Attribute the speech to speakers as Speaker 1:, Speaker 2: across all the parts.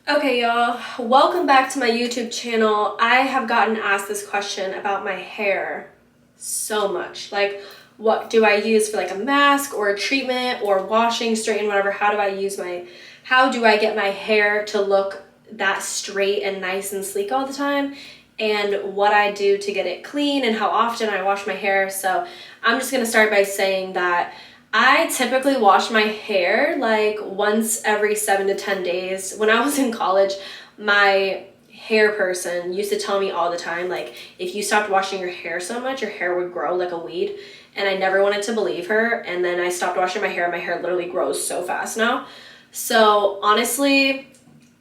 Speaker 1: Okay, y'all, welcome back to my YouTube channel. I have gotten asked this question about my hair so much. Like, what do I use for like a mask or a treatment or washing, straighten, whatever? How do I get my hair to look that straight and nice and sleek all the time? And what I do to get it clean and how often I wash my hair. So I'm just gonna start by saying that I typically wash my hair like once every 7 to 10 days. When I was in college, my hair person used to tell me all the time, like, if you stopped washing your hair so much, your hair would grow like a weed. And I never wanted to believe her. And then I stopped washing my hair. My hair literally grows so fast now. So honestly,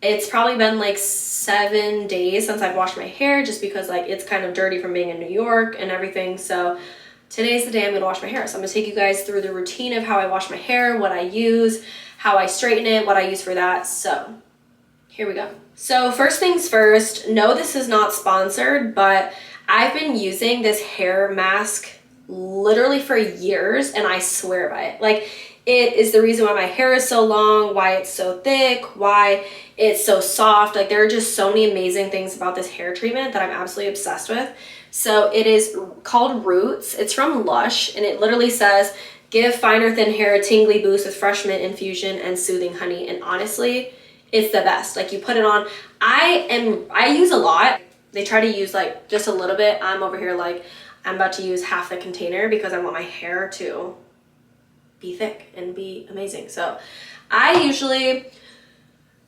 Speaker 1: it's probably been like 7 days since I've washed my hair, just because like it's kind of dirty from being in New York and everything. So today's the day I'm gonna wash my hair. So I'm gonna take you guys through the routine of how I wash my hair, what I use, how I straighten it, what I use for that. So here we go. So first things first, no, this is not sponsored, but I've been using this hair mask literally for years and I swear by it. Like, it is the reason why my hair is so long, why it's so thick, why it's so soft. Like, there are just so many amazing things about this hair treatment that I'm absolutely obsessed with. So it is called Roots. It's from Lush, and it literally says, give fine or thin hair a tingly boost with fresh mint infusion and soothing honey. And honestly, it's the best. Like, you put it on. I use a lot. They try to use like just a little bit. I'm over here like, I'm about to use half the container because I want my hair to be thick and be amazing. So I usually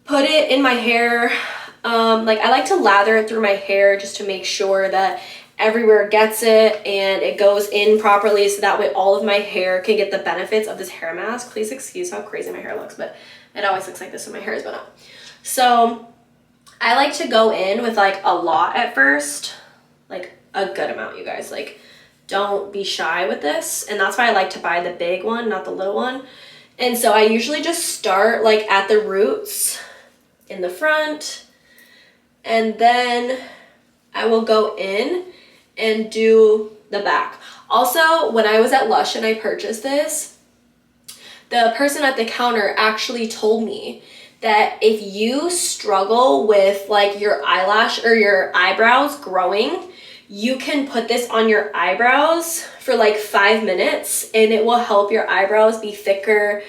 Speaker 1: put it in my hair. Like, I like to lather it through my hair just to make sure that everywhere gets it and it goes in properly, so that way all of my hair can get the benefits of this hair mask. Please excuse how crazy my hair looks, but it always looks like this when my hair is been up. So I like to go in with like a lot at first, like a good amount, you guys. Like, don't be shy with this. And that's why I like to buy the big one, not the little one. And so I usually just start like at the roots in the front, and then I will go in and do the back. Also, when I was at Lush and I purchased this, the person at the counter actually told me that if you struggle with like your eyelash or your eyebrows growing, you can put this on your eyebrows for like 5 minutes and it will help your eyebrows be thicker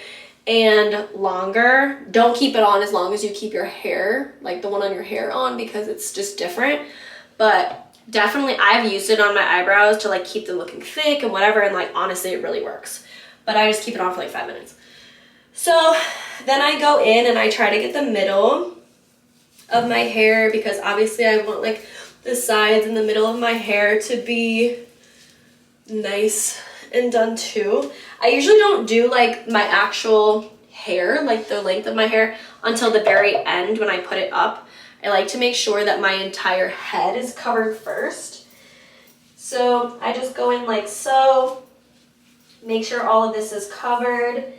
Speaker 1: and longer. Don't keep it on as long as you keep your hair, like the one on your hair, on, because it's just different. But definitely I've used it on my eyebrows to like keep them looking thick and whatever, and like honestly it really works. But I just keep it on for like 5 minutes. So then I go in and I try to get the middle of my hair, because obviously I want like the sides and the middle of my hair to be nice and done too. I usually don't do like my actual hair, like the length of my hair, until the very end when I put it up. I like to make sure that my entire head is covered first. So I just go in like so, make sure all of this is covered.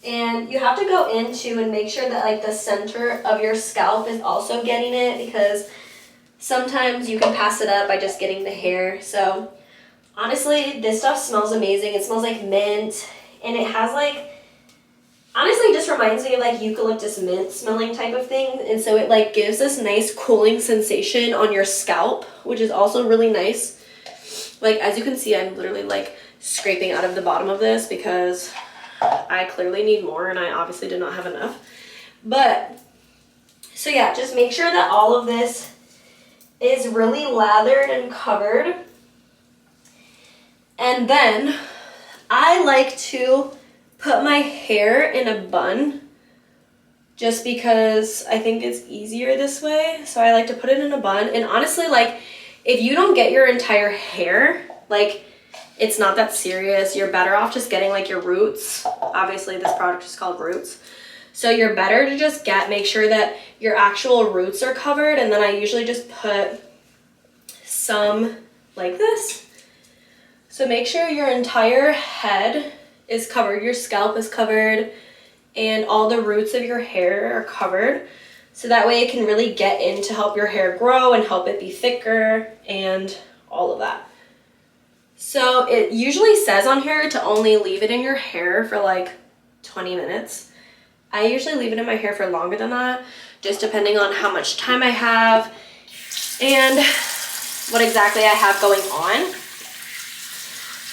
Speaker 1: And you have to go into and make sure that like the center of your scalp is also getting it, because sometimes you can pass it up by just getting the hair. So honestly, this stuff smells amazing. It smells like mint, and it has like, honestly, it just reminds me of like eucalyptus mint smelling type of thing. And so it like gives this nice cooling sensation on your scalp, which is also really nice. Like, as you can see, I'm literally like scraping out of the bottom of this because I clearly need more and I obviously did not have enough. But so yeah, just make sure that all of this is really lathered and covered. And then I like to put my hair in a bun just because I think it's easier this way. So I like to put it in a bun. And honestly, like, if you don't get your entire hair, like, it's not that serious. You're better off just getting like your roots. Obviously this product is called Roots. So you're better to just make sure that your actual roots are covered. And then I usually just put some like this. So make sure your entire head is covered, your scalp is covered, and all the roots of your hair are covered. So that way it can really get in to help your hair grow and help it be thicker and all of that. So it usually says on here to only leave it in your hair for like 20 minutes. I usually leave it in my hair for longer than that, just depending on how much time I have and what exactly I have going on.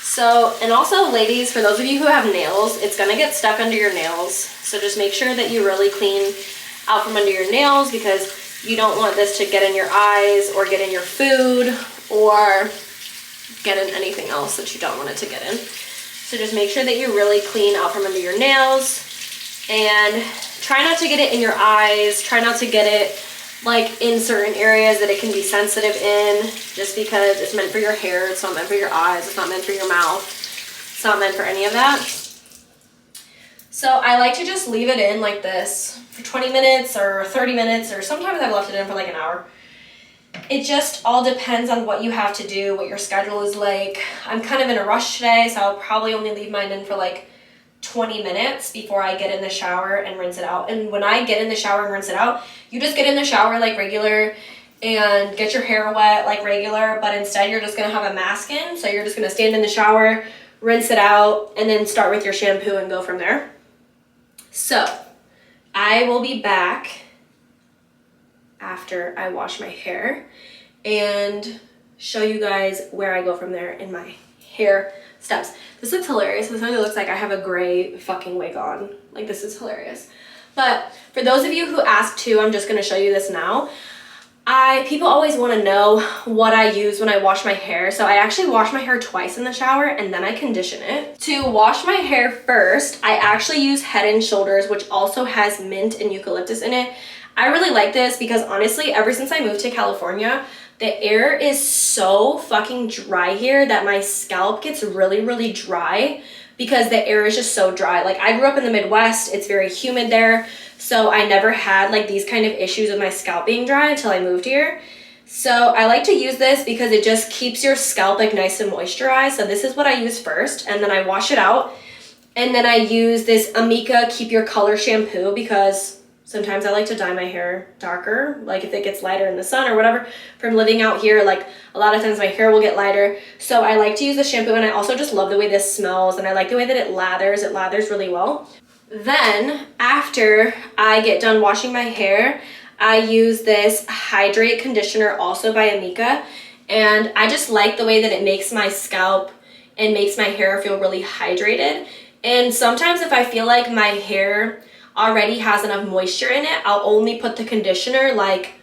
Speaker 1: So, and also ladies, for those of you who have nails, it's gonna get stuck under your nails. So just make sure that you really clean out from under your nails, because you don't want this to get in your eyes or get in your food or get in anything else that you don't want it to get in. So just make sure that you really clean out from under your nails, and try not to get it in your eyes. Try not to get it like in certain areas that it can be sensitive in, just because it's meant for your hair. It's not meant for your eyes. It's not meant for your mouth. It's not meant for any of that. So I like to just leave it in like this for 20 minutes or 30 minutes, or sometimes I've left it in for like an hour. It just all depends on what you have to do, what your schedule is like. I'm kind of in a rush today, so I'll probably only leave mine in for like 20 minutes before I get in the shower and rinse it out. And when I get in the shower and rinse it out, you just get in the shower like regular and get your hair wet like regular, but instead you're just gonna have a mask in. So you're just gonna stand in the shower, rinse it out, and then start with your shampoo and go from there. So I will be back after I wash my hair and show you guys where I go from there in my hair steps. This looks hilarious. This really looks like I have a gray fucking wig on. Like, this is hilarious. But for those of you who asked too, I'm just gonna show you this now. People always want to know what I use when I wash my hair. So I actually wash my hair twice in the shower and then I condition it. To wash my hair first, I actually use Head and Shoulders, which also has mint and eucalyptus in it. I really like this because honestly, ever since I moved to California, the air is so fucking dry here that my scalp gets really, really dry because the air is just so dry. Like, I grew up in the Midwest, it's very humid there, so I never had like these kind of issues with my scalp being dry until I moved here. So I like to use this because it just keeps your scalp like nice and moisturized. So this is what I use first, and then I wash it out. And then I use this Amika Keep Your Color shampoo because sometimes I like to dye my hair darker, like if it gets lighter in the sun or whatever. From living out here, like a lot of times my hair will get lighter. So I like to use the shampoo, and I also just love the way this smells, and I like the way that it lathers. It lathers really well. Then after I get done washing my hair, I use this Hydrate Conditioner, also by Amika. And I just like the way that it makes my scalp and makes my hair feel really hydrated. And sometimes if I feel like my hair already has enough moisture in it, I'll only put the conditioner like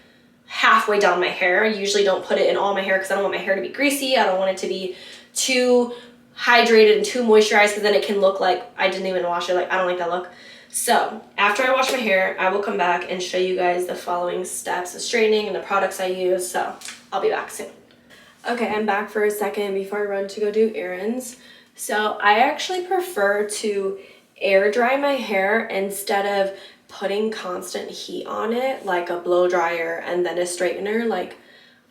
Speaker 1: halfway down my hair. I usually don't put it in all my hair because I don't want my hair to be greasy. I don't want it to be too hydrated and too moisturized, because then it can look like I didn't even wash it. Like, I don't like that look. So after I wash my hair, I will come back and show you guys the following steps of straightening and the products I use. So I'll be back soon. Okay, I'm back for a second before I run to go do errands. So I actually prefer to air dry my hair instead of putting constant heat on it like a blow dryer and then a straightener. Like,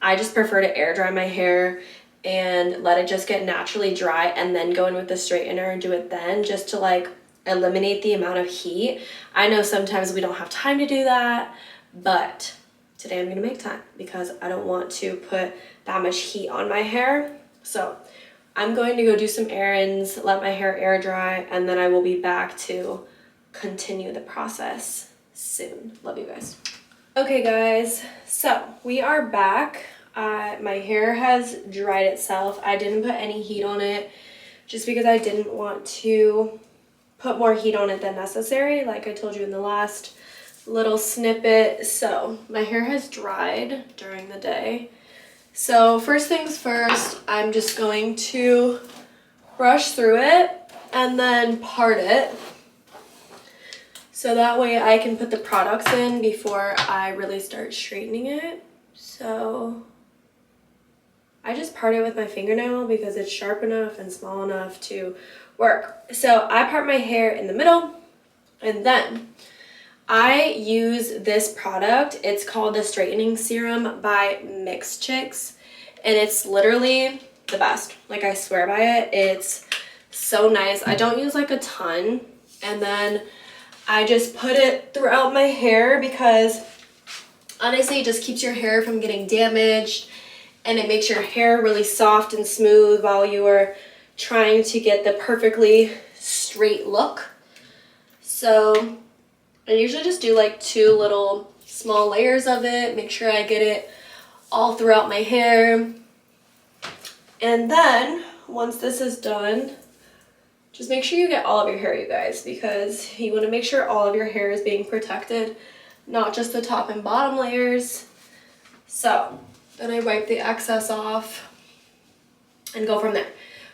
Speaker 1: I just prefer to air dry my hair and let it just get naturally dry and then go in with the straightener and do it then, just to like eliminate the amount of heat. I know sometimes we don't have time to do that, but today I'm gonna make time because I don't want to put that much heat on my hair. So I'm going to go do some errands, let my hair air dry, and then I will be back to continue the process soon. Love you guys. Okay guys, so we are back. My hair has dried itself. I didn't put any heat on it just because I didn't want to put more heat on it than necessary, like I told you in the last little snippet. So my hair has dried during the day. So first things first, I'm just going to brush through it and then part it, so that way I can put the products in before I really start straightening it. So I just part it with my fingernail because it's sharp enough and small enough to work. So I part my hair in the middle, and then I use this product. It's called the Straightening Serum by Mixed Chicks, and it's literally the best. Like, I swear by it. It's so nice. I don't use like a ton, and then I just put it throughout my hair because honestly it just keeps your hair from getting damaged, and it makes your hair really soft and smooth while you are trying to get the perfectly straight look. So I usually just do like 2 little small layers of it, make sure I get it all throughout my hair. And then once this is done, just make sure you get all of your hair, you guys, because you want to make sure all of your hair is being protected, not just the top and bottom layers. So then I wipe the excess off and go from there.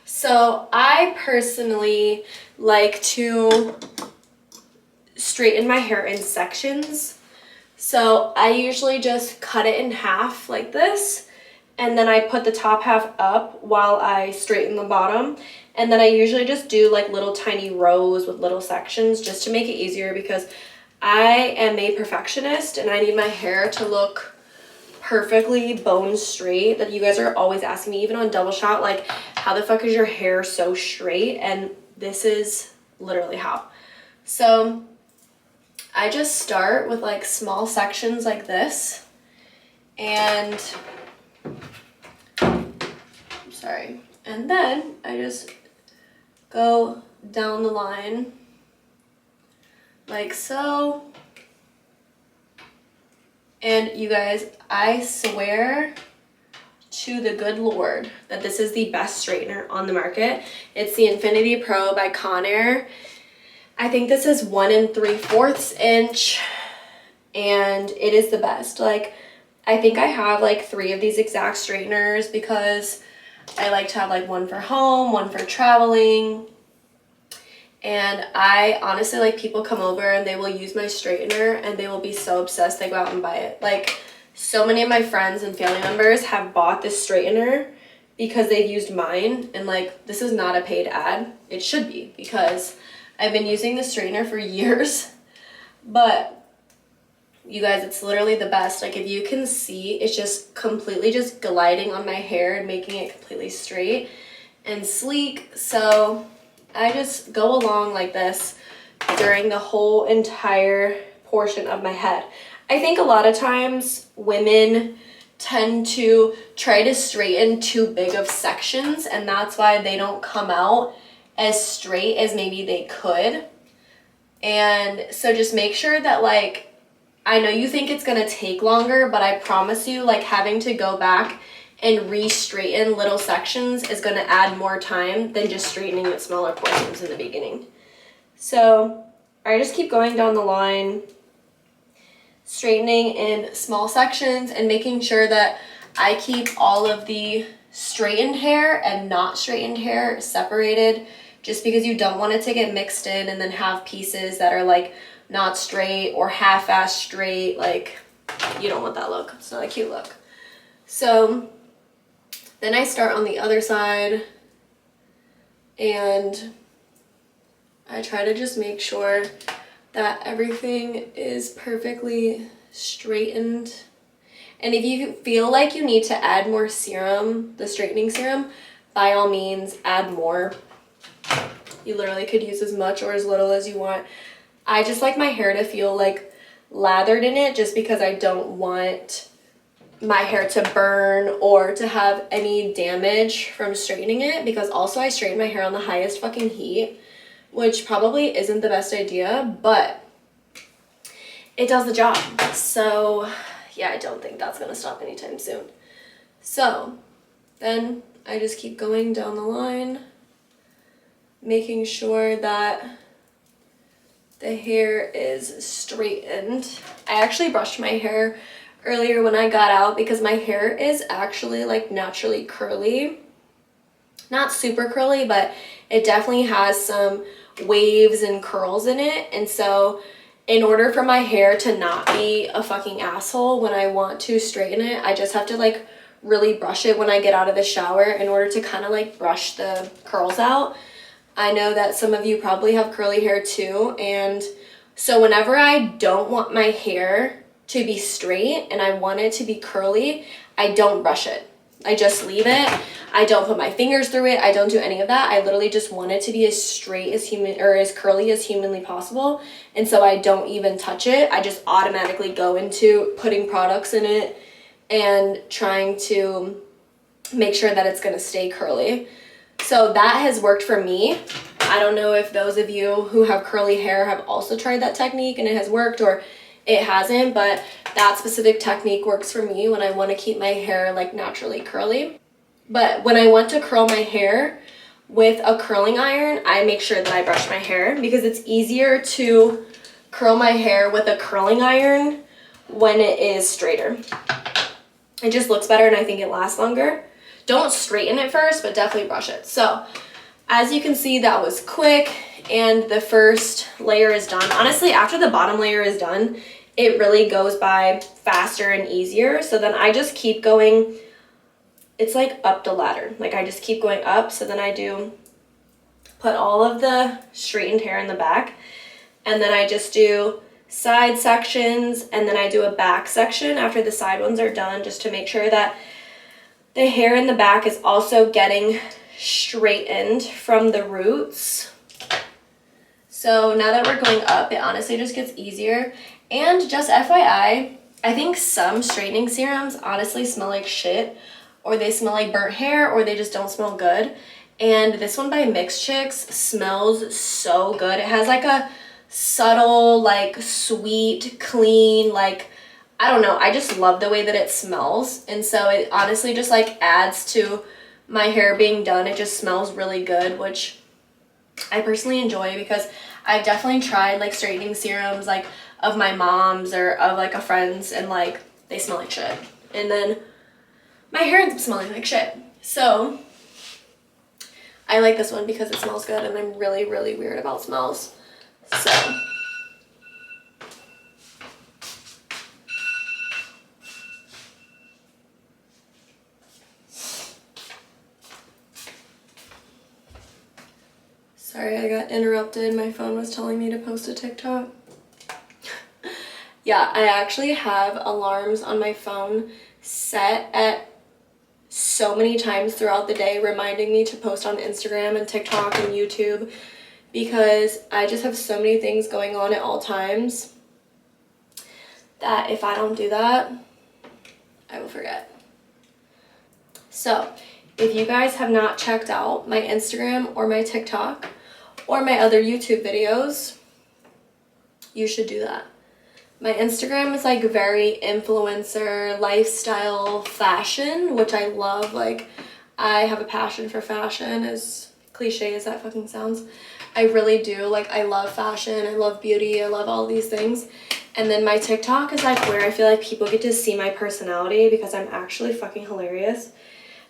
Speaker 1: So I personally like to straighten my hair in sections. So I usually just cut it in half like this, and then I put the top half up while I straighten the bottom. And then I usually just do like little tiny rows with little sections just to make it easier, because I am a perfectionist and I need my hair to look perfectly bone straight. That you guys are always asking me, even on double shot, like, how the fuck is your hair so straight? And this is literally how. So I just start with like small sections like this, and and then I just go down the line like so. And you guys, I swear to the good Lord that this is the best straightener on the market. It's the Infiniti Pro by Conair. I think this is 1 3/4 inch, and it is the best. Like, I think I have like 3 of these exact straighteners, because I like to have like one for home, one for traveling. And I honestly, like, people come over and they will use my straightener and they will be so obsessed they go out and buy it. Like, so many of my friends and family members have bought this straightener because they've used mine. And like, this is not a paid ad. It should be, because I've been using this straightener for years. But you guys, it's literally the best. Like, if you can see, it's just completely just gliding on my hair and making it completely straight and sleek. So I just go along like this during the whole entire portion of my head. I think a lot of times women tend to try to straighten too big of sections, and that's why they don't come out as straight as maybe they could. And so just make sure that, like, I know you think it's gonna take longer, but I promise you, like, having to go back and re-straighten little sections is gonna add more time than just straightening with smaller portions in the beginning. So I just keep going down the line, straightening in small sections and making sure that I keep all of the straightened hair and not straightened hair separated, just because you don't want it to get mixed in and then have pieces that are like not straight or half-ass straight. Like, you don't want that look. It's not a cute look. So then I start on the other side and I try to just make sure that everything is perfectly straightened. And if you feel like you need to add more serum, the straightening serum, by all means add more. You literally could use as much or as little as you want. I just like my hair to feel like lathered in it, just because I don't want my hair to burn or to have any damage from straightening it, because also I straighten my hair on the highest fucking heat, which probably isn't the best idea, but it does the job. So yeah, I don't think that's gonna stop anytime soon. So then I just keep going down the line, making sure that the hair is straightened. I actually brushed my hair earlier when I got out, because my hair is actually like naturally curly. Not super curly, but it definitely has some waves and curls in it. And so in order for my hair to not be a fucking asshole when I want to straighten it, I just have to like really brush it when I get out of the shower in order to kind of like brush the curls out. I know that some of you probably have curly hair too, and so whenever I don't want my hair to be straight and I want it to be curly, I don't brush it. I just leave it. I don't put my fingers through it. I don't do any of that. I literally just want it to be as straight as as curly as humanly possible. And so I don't even touch it. I just automatically go into putting products in it and trying to make sure that it's gonna stay curly. So that has worked for me. I don't know if those of you who have curly hair have also tried that technique and it has worked or it hasn't, but that specific technique works for me when I want to keep my hair like naturally curly. But when I want to curl my hair with a curling iron, I make sure that I brush my hair because it's easier to curl my hair with a curling iron when it is straighter. It just looks better and I think it lasts longer. Don't straighten it first, but definitely brush it. So as you can see, that was quick and the first layer is done. Honestly, after the bottom layer is done, it really goes by faster and easier. So then I just keep going. It's like up the ladder. Like I just keep going up. So then I do put all of the straightened hair in the back, and then I just do side sections, and then I do a back section after the side ones are done, just to make sure that the hair in the back is also getting straightened from the roots. So now that we're going up, it honestly just gets easier. And just FYI, I think some straightening serums honestly smell like shit, or they smell like burnt hair, or they just don't smell good. And this one by Mixed Chicks smells so good. It has like a subtle, like sweet, clean, like, I don't know, I just love the way that it smells. And so it honestly just like adds to my hair being done. It just smells really good, which I personally enjoy because I've definitely tried like straightening serums like of my mom's or of like a friend's, and like they smell like shit. And then my hair ends up smelling like shit. So I like this one because it smells good, and I'm really, really weird about smells. So sorry, I got interrupted. My phone was telling me to post a TikTok. Yeah, I actually have alarms on my phone set at so many times throughout the day reminding me to post on Instagram and TikTok and YouTube, because I just have so many things going on at all times that if I don't do that, I will forget. So if you guys have not checked out my Instagram or my TikTok or my other YouTube videos, you should do that. My Instagram is like very influencer, lifestyle, fashion, which I love. Like, I have a passion for fashion, as cliche as that fucking sounds. I really do. Like, I love fashion, I love beauty, I love all these things. And then my TikTok is like where I feel like people get to see my personality, because I'm actually fucking hilarious.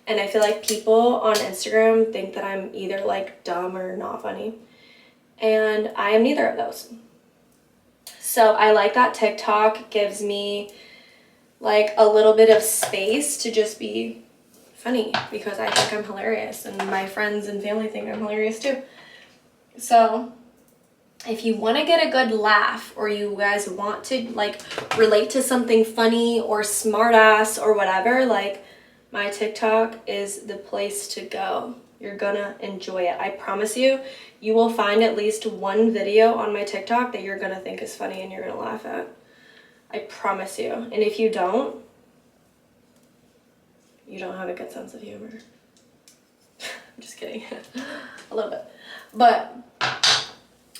Speaker 1: And I feel like people on Instagram think that I'm either like dumb or not funny. And I am neither of those. So I like that TikTok gives me like a little bit of space to just be funny, because I think I'm hilarious and my friends and family think I'm hilarious too. So if you want to get a good laugh, or you guys want to like relate to something funny or smart ass or whatever, like, my TikTok is the place to go. You're gonna enjoy it. I promise you, you will find at least one video on my TikTok that you're gonna think is funny and you're gonna laugh at. I promise you. And if you don't, you don't have a good sense of humor. I'm just kidding. A little bit. But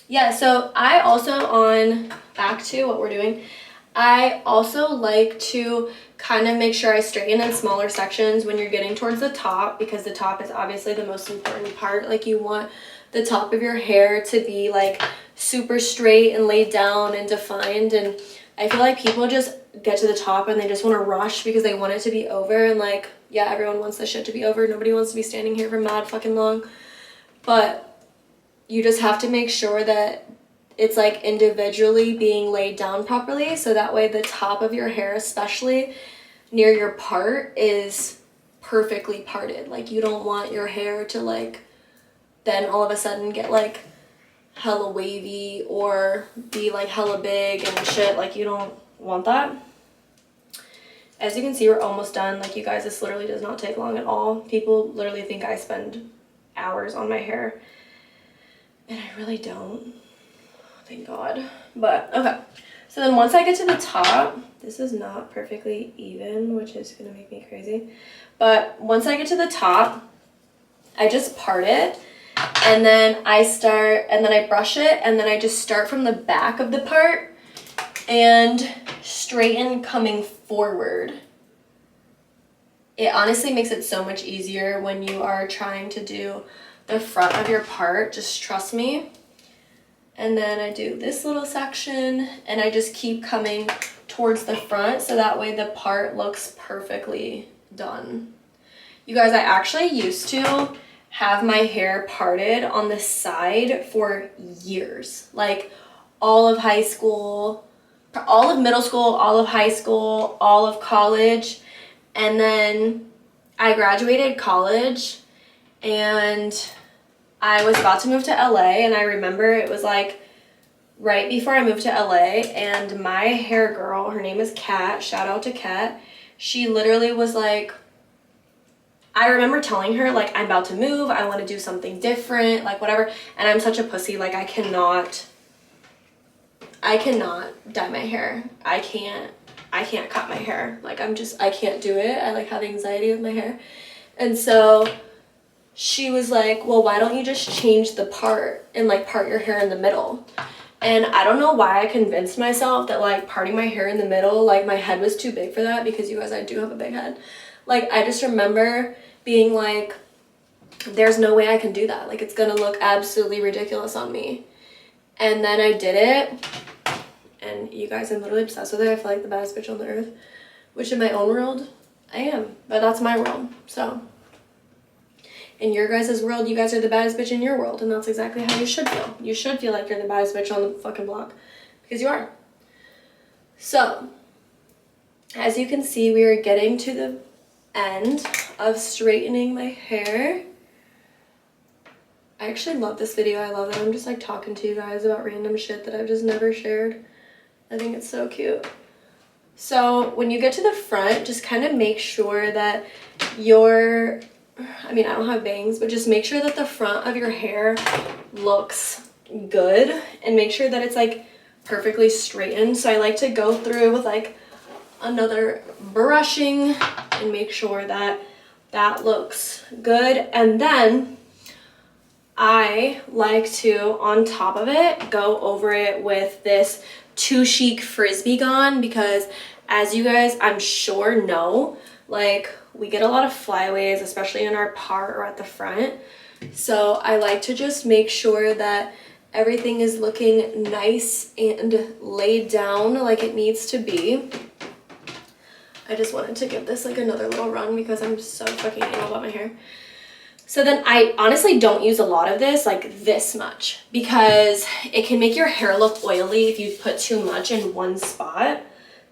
Speaker 1: yeah, so I also, back to what we're doing, I also like to kind of make sure I straighten in smaller sections when you're getting towards the top, because the top is obviously the most important part. Like, you want the top of your hair to be like super straight and laid down and defined. And I feel like people just get to the top and they just want to rush because they want it to be over. And like, yeah, everyone wants this shit to be over. Nobody wants to be standing here for mad fucking long. But you just have to make sure that it's like individually being laid down properly, so that way the top of your hair, especially near your part, is perfectly parted. Like, you don't want your hair to like then all of a sudden get like hella wavy or be like hella big and shit. Like, you don't want that. As you can see, we're almost done. Like, you guys, this literally does not take long at all. People literally think I spend hours on my hair, and I really don't. Thank God. But okay, so then once I get to the top, this is not perfectly even, which is gonna make me crazy, but once I get to the top, I just part it, And then I brush it, and then I just start from the back of the part and straighten coming forward. It honestly makes it so much easier when you are trying to do the front of your part, just trust me. And then I do this little section, and I just keep coming towards the front so that way the part looks perfectly done. You guys, I actually used to have my hair parted on the side for years. Like all of high school, all of middle school, all of high school, all of college. And then I graduated college and I was about to move to LA, and I remember it was like right before I moved to LA, and my hair girl, her name is Kat, shout out to Kat, she literally was like, I remember telling her, like, I'm about to move, I want to do something different, like, whatever, and I'm such a pussy, like, I cannot dye my hair. I can't cut my hair. Like, I can't do it. I, like, have anxiety with my hair. And so she was like, well, why don't you just change the part and, like, part your hair in the middle? And I don't know why I convinced myself that, like, parting my hair in the middle, like, my head was too big for that, because you guys, I do have a big head. Like, I just remember being like, there's no way I can do that. Like, it's gonna look absolutely ridiculous on me. And then I did it, and you guys, I'm literally obsessed with it. I feel like the baddest bitch on the earth, which in my own world, I am, but that's my world. So in your guys' world, you guys are the baddest bitch in your world, and that's exactly how you should feel. You should feel like you're the baddest bitch on the fucking block, because you are. So as you can see, we are getting to the end of straightening my hair. I actually love this video. I love that I'm just like talking to you guys about random shit that I've just never shared. I think it's so cute. So when you get to the front, just kind of make sure that your, I mean, I don't have bangs, but just make sure that the front of your hair looks good, and make sure that it's like perfectly straightened. So I like to go through with like another brushing and make sure that that looks good. And then I like to, on top of it, go over it with this Too Chic Frisbee Gone, because as you guys, I'm sure know, like, we get a lot of flyaways, especially in our part or at the front. So I like to just make sure that everything is looking nice and laid down like it needs to be. I just wanted to give this like another little run because I'm so fucking anal about my hair. So then I honestly don't use a lot of this, like this much, because it can make your hair look oily if you put too much in one spot.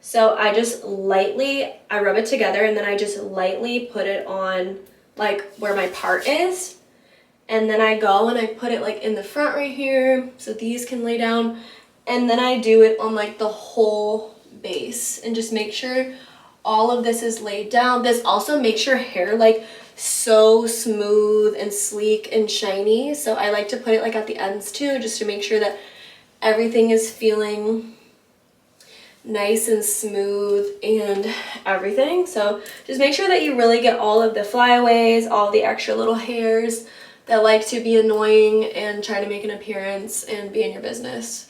Speaker 1: So I just lightly, I rub it together, and then I just lightly put it on like where my part is. And then I go and I put it like in the front right here so these can lay down. And then I do it on like the whole base and just make sure all of this is laid down. This also makes your hair like so smooth and sleek and shiny. So I like to put it like at the ends too, just to make sure that everything is feeling nice and smooth and everything. So just make sure that you really get all of the flyaways, all the extra little hairs that like to be annoying and try to make an appearance and be in your business.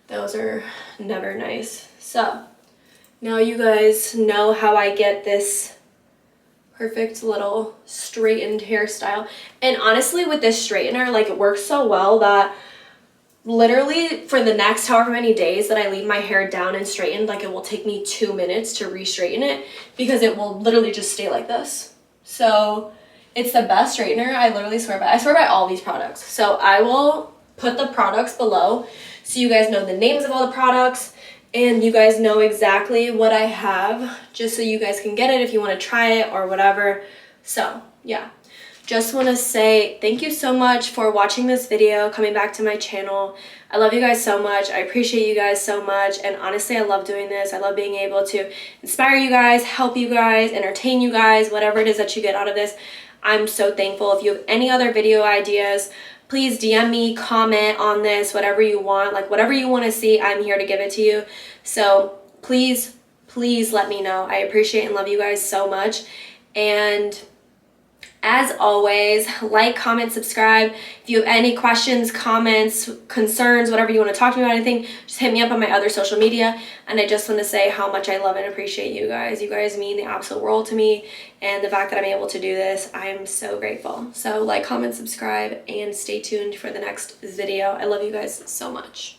Speaker 1: Those are never nice. So now you guys know how I get this perfect little straightened hairstyle. And honestly, with this straightener, like, it works so well that literally for the next however many days that I leave my hair down and straightened, like, it will take me 2 minutes to re-straighten it because it will literally just stay like this. So it's the best straightener. I literally swear by. I swear by all these products. So I will put the products below so you guys know the names of all the products and you guys know exactly what I have, just so you guys can get it if you want to try it or whatever. So yeah, just want to say thank you so much for watching this video, coming back to my channel. I love you guys so much. I appreciate you guys so much. And honestly, I love doing this. I love being able to inspire you guys, help you guys, entertain you guys, whatever it is that you get out of this. I'm so thankful. If you have any other video ideas, please DM me, comment on this, whatever you want, like whatever you want to see, I'm here to give it to you. So please, please let me know. I appreciate and love you guys so much. And As always, like, comment, subscribe. If you have any questions, comments, concerns, whatever you want to talk to me about, anything, just hit me up on my other social media. And I just want to say how much I love and appreciate you guys. You guys mean the absolute world to me, and the fact that I'm able to do this, I am so grateful. So like, comment, subscribe, and stay tuned for the next video. I love you guys so much.